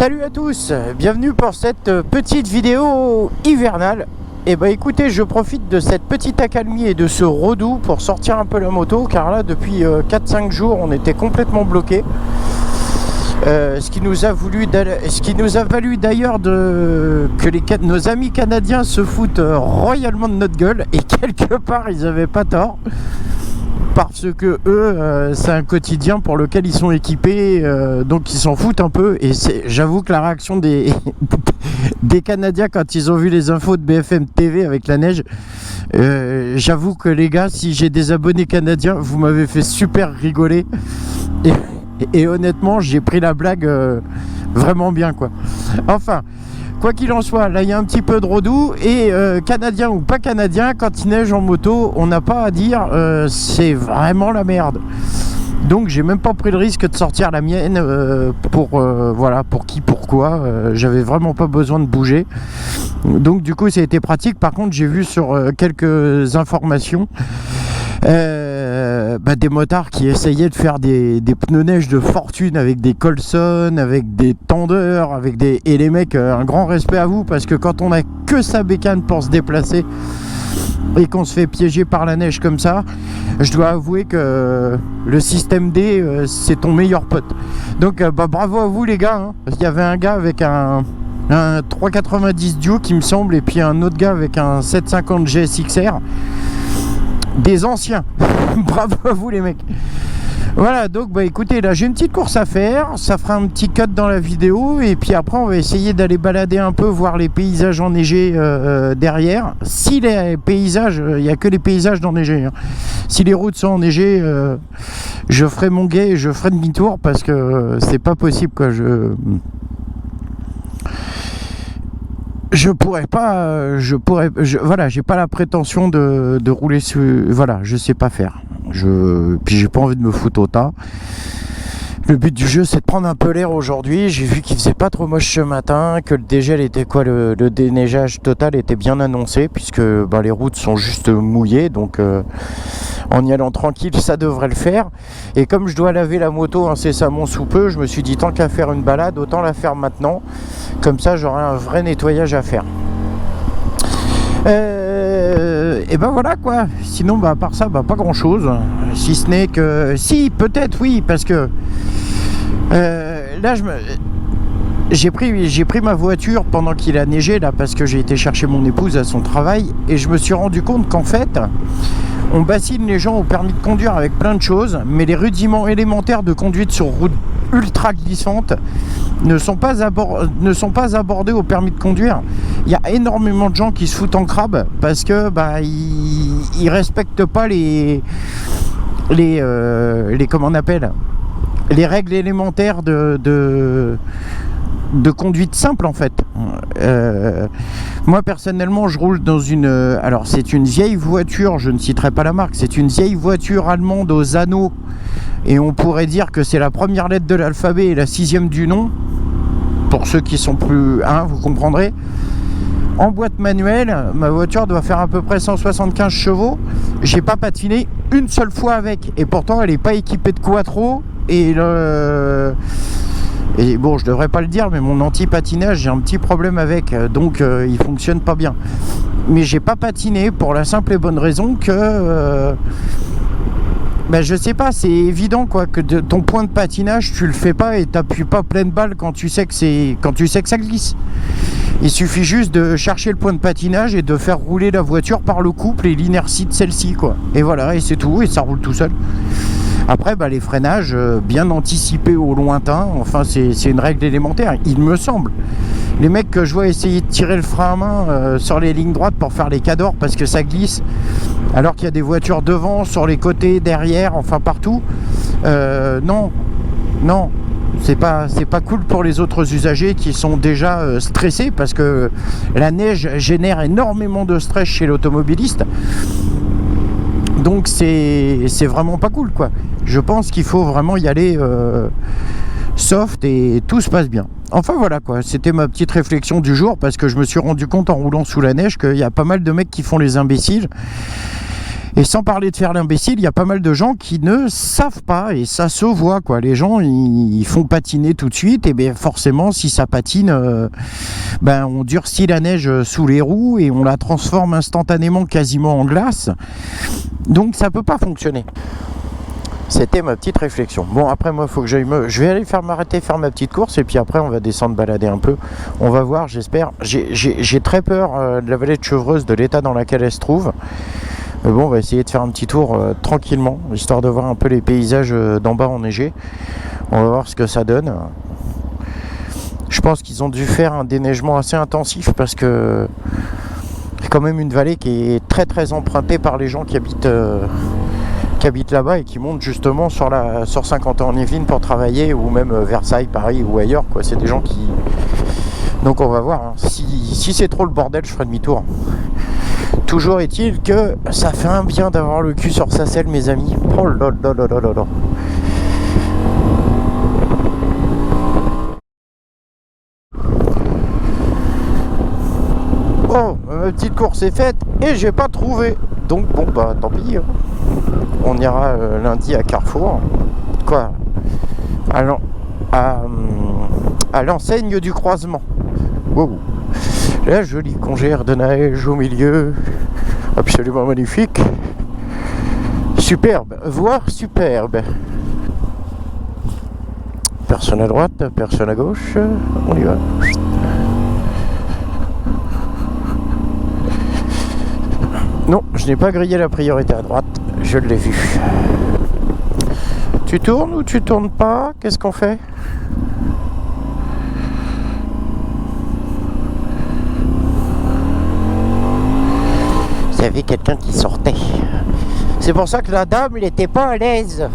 Salut à tous, bienvenue pour cette petite vidéo hivernale. Et bah écoutez, je profite de cette petite accalmie et de ce redoux pour sortir un peu la moto, car là depuis 4-5 jours on était complètement bloqué. Ce qui nous a valu d'ailleurs que nos amis canadiens se foutent royalement de notre gueule, et quelque part ils avaient pas tort. Parce que eux, c'est un quotidien pour lequel ils sont équipés, donc ils s'en foutent un peu. Et j'avoue que la réaction des Canadiens quand ils ont vu les infos de BFM TV avec la neige, j'avoue que les gars, si j'ai des abonnés canadiens, vous m'avez fait super rigoler. Et honnêtement, j'ai pris la blague vraiment bien, quoi. Enfin, quoi qu'il en soit, là il y a un petit peu de redoux et canadien ou pas canadien, quand il neige en moto, on n'a pas à dire, c'est vraiment la merde. Donc j'ai même pas pris le risque de sortir la mienne voilà, pour qui, pourquoi. J'avais vraiment pas besoin de bouger. Donc du coup ça a été pratique. Par contre, j'ai vu sur quelques informations des motards qui essayaient de faire des pneus neige de fortune avec des Colson, avec des tendeurs, et les mecs, un grand respect à vous, parce que quand on a que sa bécane pour se déplacer et qu'on se fait piéger par la neige comme ça, je dois avouer que le système D, c'est ton meilleur pote. Donc bravo à vous les gars, hein. Il y avait un gars avec un 390 Duke il me semble, et puis un autre gars avec un 750 GSXR, des anciens. Bravo à vous les mecs. Voilà, donc écoutez, là j'ai une petite course à faire, ça fera un petit cut dans la vidéo, et puis après on va essayer d'aller balader un peu, voir les paysages enneigés derrière. Si les paysages, il n'y a que les paysages d'enneigés, hein. Si les routes sont enneigées, je ferai mon guet et je ferai demi-tour, parce que c'est pas possible, quoi. Voilà, j'ai pas la prétention de rouler sur, voilà, je sais pas faire. Puis j'ai pas envie de me foutre au tas. Le but du jeu, c'est de prendre un peu l'air aujourd'hui. J'ai vu qu'il faisait pas trop moche ce matin, que le dégel était le déneigeage total était bien annoncé, puisque les routes sont juste mouillées, donc en y allant tranquille, ça devrait le faire. Et comme je dois laver la moto incessamment sous peu, je me suis dit, tant qu'à faire une balade, autant la faire maintenant. Comme ça, j'aurai un vrai nettoyage à faire. Et ben voilà quoi. Sinon, à part ça, pas grand chose. Si ce n'est que... Si, peut-être, oui, parce que... là, j'ai pris ma voiture pendant qu'il a neigé, là, parce que j'ai été chercher mon épouse à son travail, et je me suis rendu compte qu'en fait, on bassine les gens au permis de conduire avec plein de choses, mais les rudiments élémentaires de conduite sur route ultra glissante ne sont pas abordés au permis de conduire. Il y a énormément de gens qui se foutent en crabe parce que ils respectent pas les comment on appelle, les règles élémentaires de conduite simple, en fait. Moi personnellement, je roule dans une... alors c'est une vieille voiture, je ne citerai pas la marque, c'est une vieille voiture allemande aux anneaux, et on pourrait dire que c'est la première lettre de l'alphabet et la 6e du nom, pour ceux qui sont plus... vous comprendrez. En boîte manuelle, ma voiture doit faire à peu près 175 chevaux. J'ai pas patiné une seule fois avec, et pourtant elle n'est pas équipée de quattro, et bon, je devrais pas le dire, mais mon anti-patinage, j'ai un petit problème avec, donc il fonctionne pas bien. Mais j'ai pas patiné pour la simple et bonne raison que je sais pas, c'est évident quoi, que ton point de patinage, tu le fais pas et t'appuies pas pleine balle quand tu sais que ça glisse. Il suffit juste de chercher le point de patinage et de faire rouler la voiture par le couple et l'inertie de celle-ci, quoi. Et voilà, et c'est tout, et ça roule tout seul. Après, les freinages, bien anticipés au lointain, enfin, c'est une règle élémentaire, il me semble. Les mecs que je vois essayer de tirer le frein à main sur les lignes droites pour faire les cadors parce que ça glisse, alors qu'il y a des voitures devant, sur les côtés, derrière, enfin partout. Non, c'est pas cool pour les autres usagers qui sont déjà stressés, parce que la neige génère énormément de stress chez l'automobiliste. Donc c'est vraiment pas cool, quoi. Je pense qu'il faut vraiment y aller soft et tout se passe bien. Enfin voilà quoi, c'était ma petite réflexion du jour, parce que je me suis rendu compte en roulant sous la neige qu'il y a pas mal de mecs qui font les imbéciles Et sans parler de faire l'imbécile, il y a pas mal de gens qui ne savent pas, et ça se voit, quoi. Les gens, ils font patiner tout de suite, et bien forcément, si ça patine, on durcit la neige sous les roues et on la transforme instantanément quasiment en glace. Donc ça peut pas fonctionner. C'était ma petite réflexion. Bon, après moi, faut que j'aille je vais aller m'arrêter faire ma petite course, et puis après on va descendre balader un peu. On va voir, j'espère. J'ai très peur de la vallée de Chevreuse, de l'état dans laquelle elle se trouve. Mais bon, on va essayer de faire un petit tour tranquillement, histoire de voir un peu les paysages d'en bas enneigés. On va voir ce que ça donne. Je pense qu'ils ont dû faire un déneigement assez intensif, parce que c'est quand même une vallée qui est très très empruntée par les gens qui habitent là-bas et qui montent justement sur 50 ans-en-Yvelines pour travailler, ou même Versailles, Paris ou ailleurs, quoi. C'est des gens qui... Donc on va voir, hein. Si c'est trop le bordel, je ferai demi-tour. Toujours est-il que ça fait un bien d'avoir le cul sur sa selle, mes amis. Oh là là là là là là. Bon, ma petite course est faite et j'ai pas trouvé. Donc bon, bah tant pis. On ira lundi à Carrefour. Quoi? À l'enseigne du croisement. Wow. La jolie congère de neige au milieu. Absolument magnifique. Superbe, voire superbe. Personne à droite, personne à gauche. On y va. Non, je n'ai pas grillé la priorité à droite. Je l'ai vu. Tu tournes ou tu tournes pas? Qu'est-ce qu'on fait? Il y avait quelqu'un qui sortait. C'est pour ça que la dame, il n'était pas à l'aise.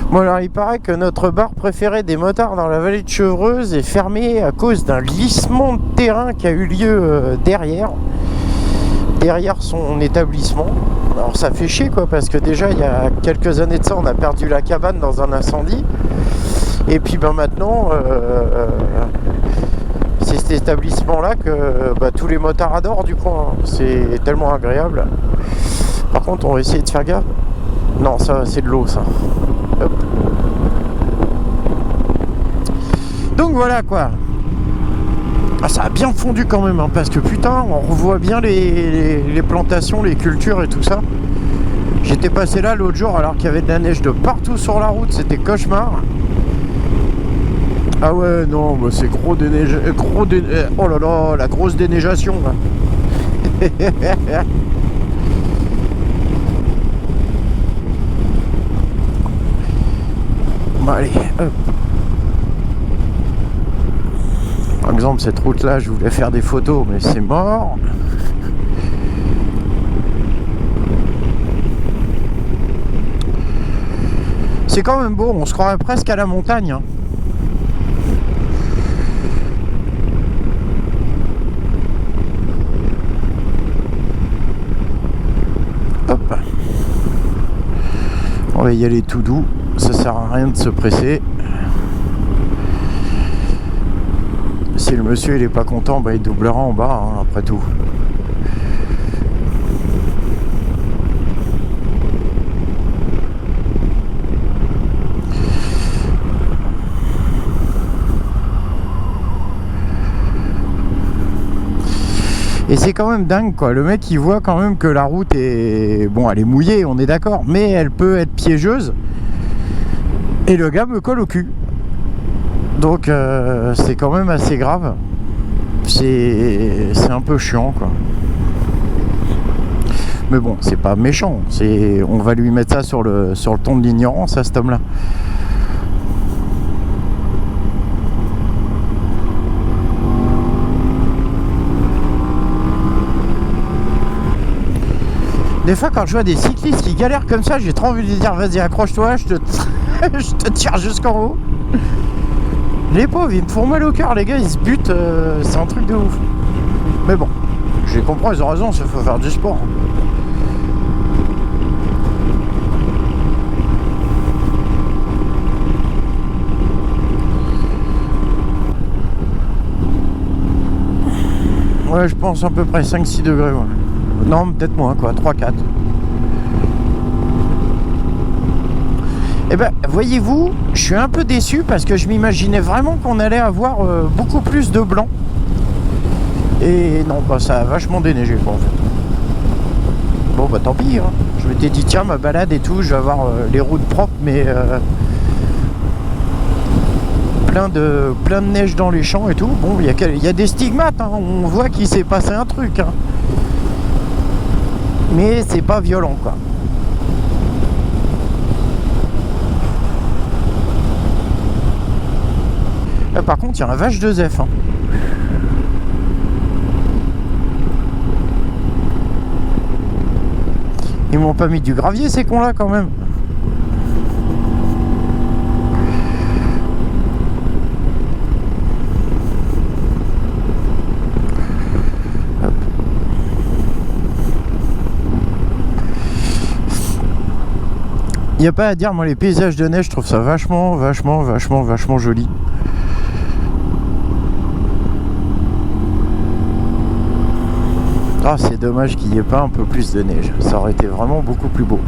Bon, alors il paraît que notre bar préféré des motards dans la vallée de Chevreuse est fermé à cause d'un glissement de terrain qui a eu lieu derrière son établissement. Alors ça fait chier, quoi, parce que déjà il y a quelques années de ça, on a perdu la cabane dans un incendie. Et puis maintenant, c'est cet établissement-là que tous les motards adorent du coin. C'est tellement agréable. Par contre, on va essayer de faire gaffe. Non, ça c'est de l'eau, ça. Hop. Donc voilà, quoi. Ah, ça a bien fondu quand même, hein, parce que putain, on revoit bien les plantations, les cultures et tout ça. J'étais passé là l'autre jour alors qu'il y avait de la neige de partout sur la route, c'était cauchemar. Ah ouais, non, bah c'est gros déneige... oh là là, la grosse déneigeation, là. Bon, allez, hop. Par exemple, cette route-là, je voulais faire des photos, mais c'est mort. C'est quand même beau, on se croirait presque à la montagne, hein. Hop. On va y aller tout doux, ça sert à rien de se presser. Si le monsieur il est pas content, il doublera en bas, hein, après tout. Et c'est quand même dingue, quoi. Le mec il voit quand même que la route est... Bon, elle est mouillée, on est d'accord, mais elle peut être piégeuse. Et le gars me colle au cul. Donc c'est quand même assez grave. C'est un peu chiant, quoi. Mais bon, c'est pas méchant. On va lui mettre ça sur le ton de l'ignorance à cet homme-là. Des fois, quand je vois des cyclistes qui galèrent comme ça, j'ai trop envie de dire vas-y, accroche-toi, je te tire jusqu'en haut. Les pauvres, ils me font mal au cœur, les gars, ils se butent, c'est un truc de ouf. Mais bon, je les comprends, ils ont raison, il faut faire du sport. Ouais, je pense à peu près 5-6 degrés. Ouais. Non, peut-être moins, quoi, 3-4. Eh ben, voyez-vous, je suis un peu déçu parce que je m'imaginais vraiment qu'on allait avoir beaucoup plus de blanc. Et non, bah ça a vachement déneigé, quoi, en fait. Bon, bah tant pis, hein. Je m'étais dit, tiens, ma balade et tout, je vais avoir les routes propres, mais plein de neige dans les champs et tout. Bon, il y a des stigmates, hein. On voit qu'il s'est passé un truc, hein. Mais c'est pas violent, quoi. Là, par contre, il y a un vache de Zef, hein. Ils m'ont pas mis du gravier, ces cons là, quand même. Il n'y a pas à dire, moi les paysages de neige, je trouve ça vachement joli. Ah, c'est dommage qu'il n'y ait pas un peu plus de neige, ça aurait été vraiment beaucoup plus beau.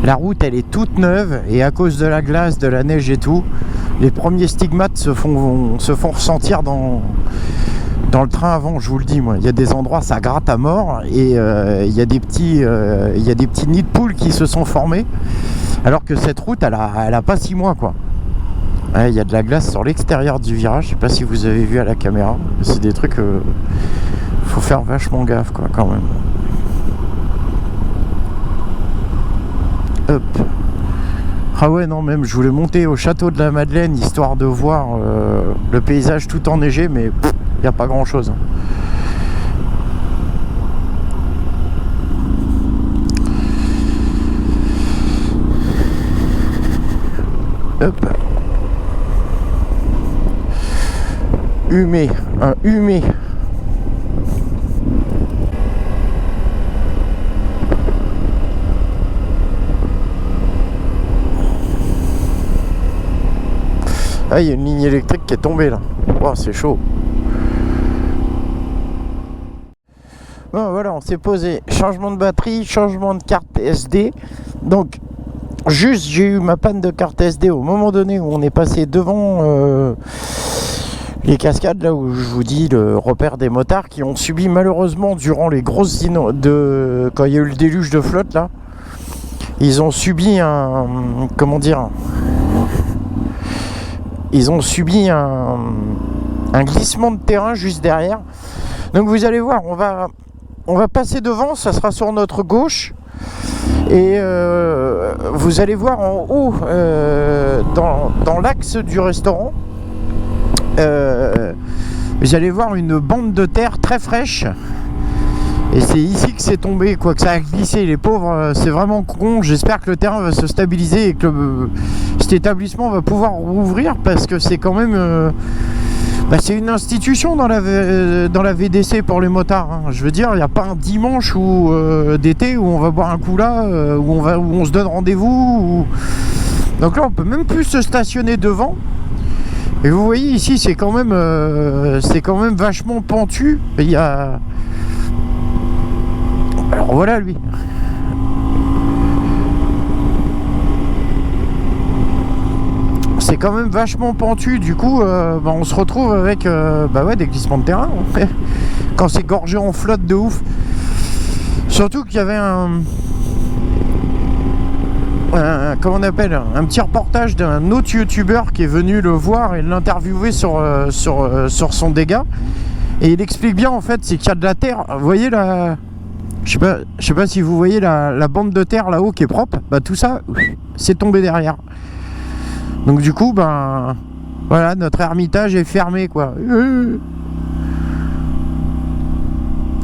La route elle est toute neuve et à cause de la glace, de la neige et tout, les premiers stigmates se font ressentir dans le train avant, je vous le dis moi. Il y a des endroits ça gratte à mort et il y a des petits nids de poules qui se sont formés alors que cette route elle a pas 6 mois quoi. Ouais, il y a de la glace sur l'extérieur du virage, je sais pas si vous avez vu à la caméra, c'est des trucs faut faire vachement gaffe quoi quand même. Hop. Ah ouais non, même je voulais monter au château de la Madeleine histoire de voir le paysage tout enneigé, mais il n'y a pas grand chose. Hop. Humé, un humé. Ah, il y a une ligne électrique qui est tombée là. Oh, c'est chaud. Bon, voilà, on s'est posé. Changement de batterie, changement de carte SD. Donc, juste, j'ai eu ma panne de carte SD au moment donné où on est passé devant les cascades, là où je vous dis le repère des motards qui ont subi malheureusement durant les grosses quand il y a eu le déluge de flotte là. Ils ont subi un. Comment dire ? Ils ont subi un glissement de terrain juste derrière. Donc vous allez voir, on va passer devant, ça sera sur notre gauche. Et vous allez voir en haut, dans l'axe du restaurant, vous allez voir une bande de terre très fraîche. Et c'est ici que c'est tombé, quoi, que ça a glissé. Les pauvres, c'est vraiment con. J'espère que le terrain va se stabiliser et que cet établissement va pouvoir rouvrir parce que c'est quand même, c'est une institution dans la VDC pour les motards. Hein. Je veux dire, il n'y a pas un dimanche ou d'été où on va boire un coup là, où on se donne rendez-vous. Donc là, on peut même plus se stationner devant. Et vous voyez ici, c'est quand même vachement pentu. Il y a Alors voilà lui. C'est quand même vachement pentu, du coup on se retrouve avec des glissements de terrain quand c'est gorgé en flotte de ouf. Surtout qu'il y avait comment on appelle, un petit reportage d'un autre youtubeur qui est venu le voir et l'interviewer sur son dégât, et il explique bien en fait, c'est qu'il y a de la terre, vous voyez là. Je sais pas si vous voyez la bande de terre là-haut qui est propre, tout ça c'est tombé derrière. Donc du coup voilà, notre ermitage est fermé quoi.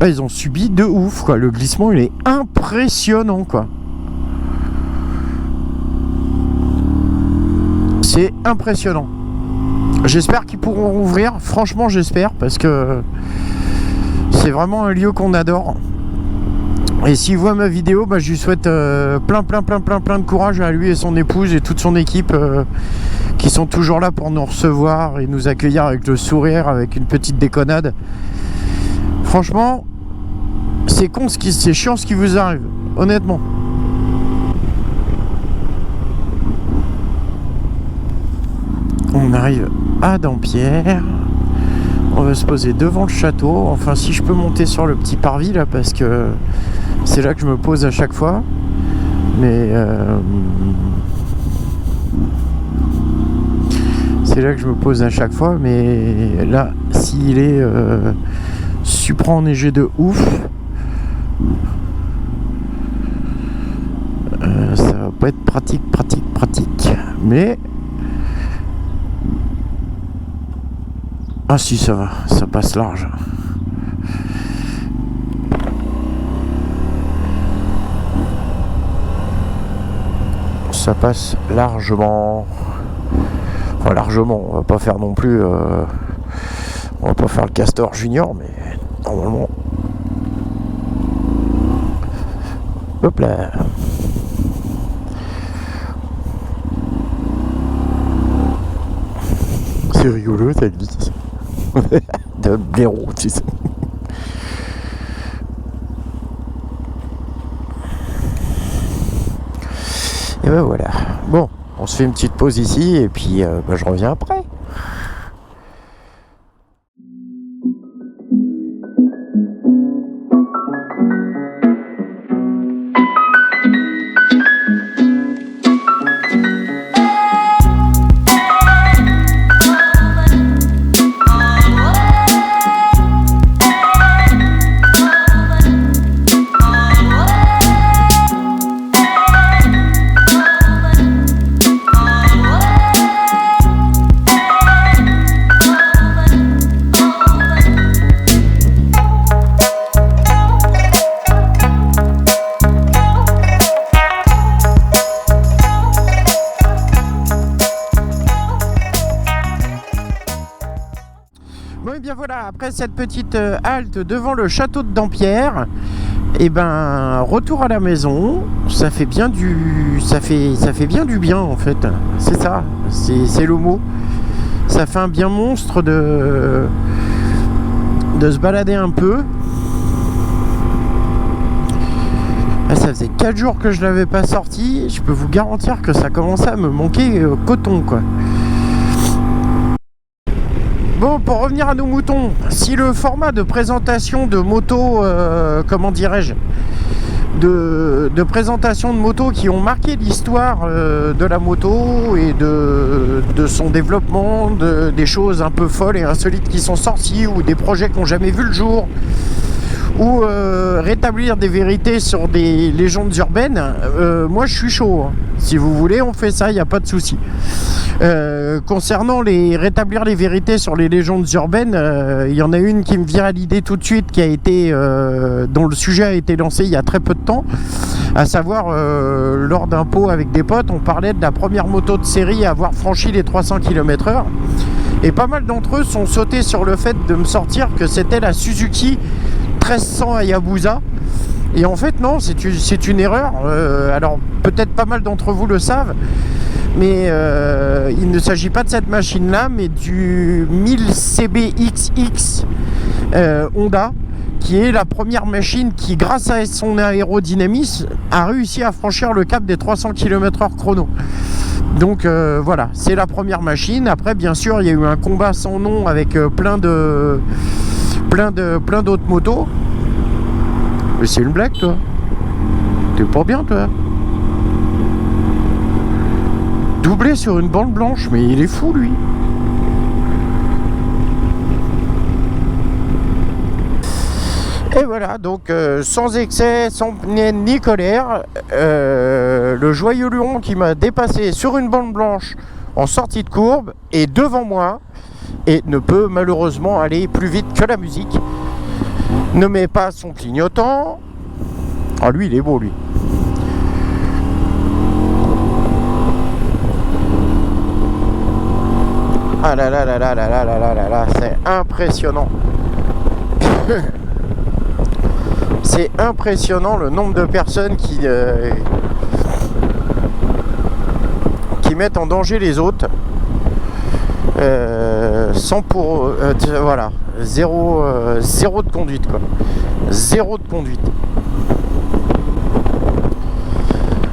Ils ont subi de ouf quoi, le glissement il est impressionnant quoi. C'est impressionnant. J'espère qu'ils pourront rouvrir, franchement j'espère, parce que C'est vraiment un lieu qu'on adore. Et s'il voit ma vidéo, je lui souhaite plein de courage à lui et son épouse et toute son équipe qui sont toujours là pour nous recevoir et nous accueillir avec le sourire, avec une petite déconnade. Franchement, c'est chiant ce qui vous arrive, honnêtement. On arrive à Dampierre. On va se poser devant le château. Enfin, si je peux monter sur le petit parvis là, parce que c'est là que je me pose à chaque fois. Mais c'est là que je me pose à chaque fois. Mais là, s'il est super enneigé de ouf, ça va pas être pratique. Mais ah si, ça va, ça passe large. Ça passe largement. Enfin largement, on va pas faire non plus on va pas faire le Castor Junior, mais normalement. Hop là. C'est rigolo, ça glisse. De blaireau, tu sais. Et ben voilà. Bon, on se fait une petite pause ici et puis je reviens après. Bon et bien voilà, après cette petite halte devant le château de Dampierre, et retour à la maison. Ça fait bien du bien en fait. C'est ça, c'est le mot. Ça fait un bien monstre de se balader un peu. Ça faisait 4 jours que je l'avais pas sorti. Je peux vous garantir que ça commençait à me manquer coton quoi. Bon, pour revenir à nos moutons, si le format de présentation de moto, comment dirais-je, de présentation de motos qui ont marqué l'histoire de la moto et de son développement, des choses un peu folles et insolites qui sont sorties ou des projets qui n'ont jamais vu le jour, ou rétablir des vérités sur des légendes urbaines, moi je suis chaud. Si vous voulez, on fait ça, il n'y a pas de souci. Concernant rétablir les vérités sur les légendes urbaines, il y en a une qui me vient à l'idée tout de suite, qui a été dont le sujet a été lancé il y a très peu de temps, à savoir lors d'un pot avec des potes, on parlait de la première moto de série à avoir franchi les 300 km/h, et pas mal d'entre eux sont sautés sur le fait de me sortir que c'était la Suzuki 1300 Hayabusa. Et en fait non, c'est une erreur. Alors peut-être pas mal d'entre vous le savent, mais il ne s'agit pas de cette machine là, mais du 1000 CBXX Honda, qui est la première machine qui, grâce à son aérodynamisme, a réussi à franchir le cap des 300 km/h chrono. Donc voilà, c'est la première machine. Après bien sûr il y a eu un combat sans nom avec plein d'autres motos. Mais c'est une blague toi. T'es pas bien toi. Doublé sur une bande blanche, mais il est fou lui. Et voilà, donc sans excès, sans ni colère, le joyeux lion qui m'a dépassé sur une bande blanche en sortie de courbe est devant moi et ne peut malheureusement aller plus vite que la musique. Ne met pas son clignotant. Ah lui il est beau lui. Ah là là là là là là là là là là, c'est impressionnant. C'est impressionnant le nombre de personnes qui mettent en danger les autres sans pour voilà, zéro de conduite quoi. Zéro de conduite.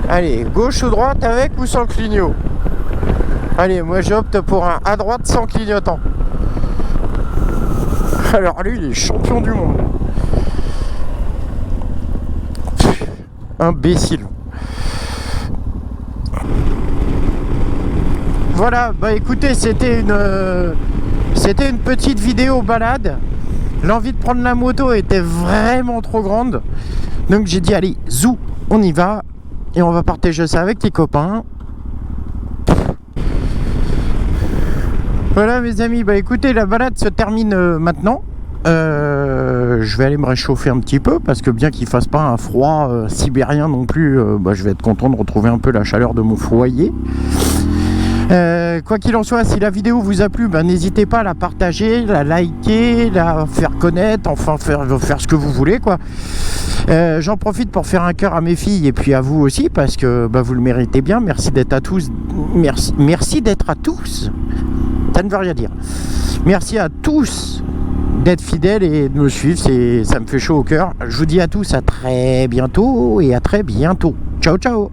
Allez, gauche ou droite avec ou sans clignot? Allez, moi j'opte pour un à droite sans clignotant. Alors lui, il est champion du monde. Imbécile. Voilà, bah écoutez, c'était une petite vidéo balade. L'envie de prendre la moto était vraiment trop grande. Donc j'ai dit, allez, zou, on y va. Et on va partager ça avec les copains. Voilà mes amis, bah écoutez, la balade se termine maintenant. Je vais aller me réchauffer un petit peu parce que bien qu'il fasse pas un froid sibérien non plus, bah, je vais être content de retrouver un peu la chaleur de mon foyer. Quoi qu'il en soit, si la vidéo vous a plu, bah, n'hésitez pas à la partager, la liker, la faire connaître, enfin faire ce que vous voulez quoi. J'en profite pour faire un cœur à mes filles et puis à vous aussi parce que bah, vous le méritez bien. Merci d'être à tous. Merci d'être à tous. Ça ne veut rien dire. Merci à tous d'être fidèles et de me suivre. Ça me fait chaud au cœur. Je vous dis à tous à très bientôt et à très bientôt. Ciao ciao.